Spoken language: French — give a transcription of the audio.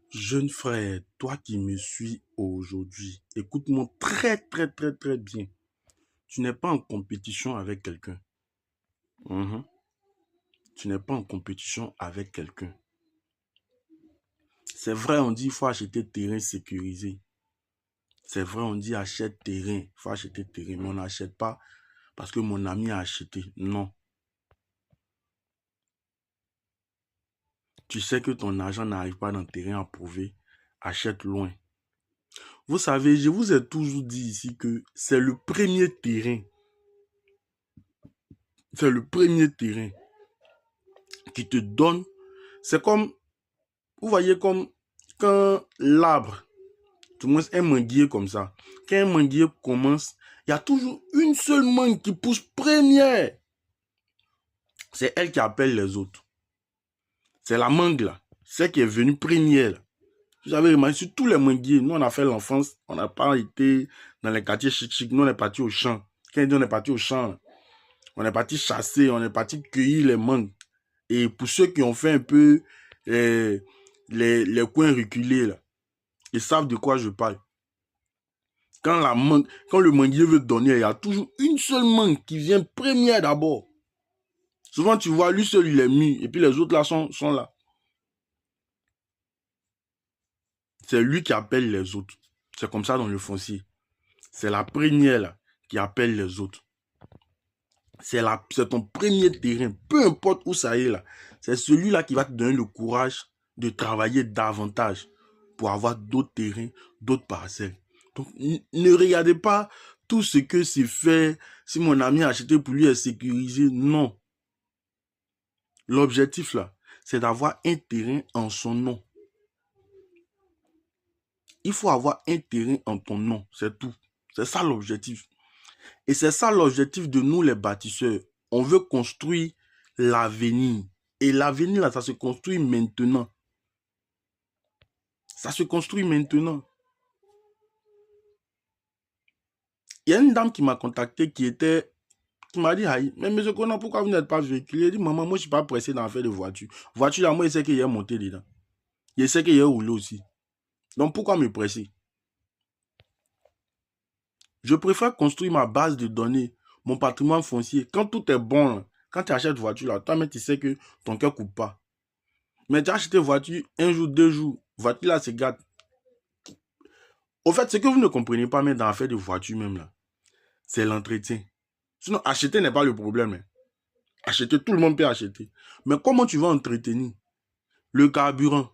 Jeune frère, toi qui me suis aujourd'hui, écoute-moi très bien. Tu n'es pas en compétition avec quelqu'un. Mhm. Tu n'es pas en compétition avec quelqu'un. C'est vrai, on dit il faut acheter terrain sécurisé. C'est vrai, on dit achète terrain, il faut acheter terrain, mais on n'achète pas parce que mon ami a acheté. Non. Tu sais que ton argent n'arrive pas dans le terrain approuvé. Achète loin. Vous savez, je vous ai toujours dit ici que c'est le premier terrain. C'est le premier terrain qui te donne. C'est comme, vous voyez, comme quand l'arbre, tout le moins un manguier comme ça, quand un manguier commence, il y a toujours une seule mangue qui pousse première. C'est elle qui appelle les autres. C'est la mangue là, celle qui est venue première là. Vous avez remarqué, sur tous les manguiers, nous on a fait l'enfance, on n'a pas été dans les quartiers chic, nous on est parti au champ. Quand on est parti au champ, on est parti chasser, on est parti cueillir les mangues. Et pour ceux qui ont fait un peu les coins reculés, là, ils savent de quoi je parle. Quand le manguier veut donner, il y a toujours une seule mangue qui vient première d'abord. Souvent, tu vois, lui seul, il est mis, et puis les autres là sont là. C'est lui qui appelle les autres. C'est comme ça dans le foncier. C'est la première là, qui appelle les autres. C'est ton premier terrain, peu importe où ça est là. C'est celui-là qui va te donner le courage de travailler davantage pour avoir d'autres terrains, d'autres parcelles. Donc, ne regardez pas tout ce que c'est fait, si mon ami a acheté pour lui est sécurisé. Non. L'objectif là, c'est d'avoir un terrain en son nom. Il faut avoir un terrain en ton nom, c'est tout. C'est ça l'objectif. Et c'est ça l'objectif de nous les bâtisseurs. On veut construire l'avenir. Et l'avenir là, ça se construit maintenant. Ça se construit maintenant. Il y a une dame qui m'a contacté qui m'a dit, aïe, mais monsieur Conan, pourquoi vous n'êtes pas véhiculé? Il dit, maman, moi je ne suis pas pressé d'en faire de voiture. Voiture là, moi je sais qu'il y a monté dedans. Je sais qu'il y a roulé aussi. Donc pourquoi me presser? Je préfère construire ma base de données, mon patrimoine foncier. Quand tout est bon, quand tu achètes voiture là, toi-même tu sais que ton cœur ne coupe pas. Mais tu as acheté voiture un jour, 2 jours, voiture là se gâte. Au fait, ce que vous ne comprenez pas même dans l'affaire de voiture même là, c'est l'entretien. Sinon, acheter n'est pas le problème. Hein. Acheter, tout le monde peut acheter. Mais comment tu vas entretenir le carburant?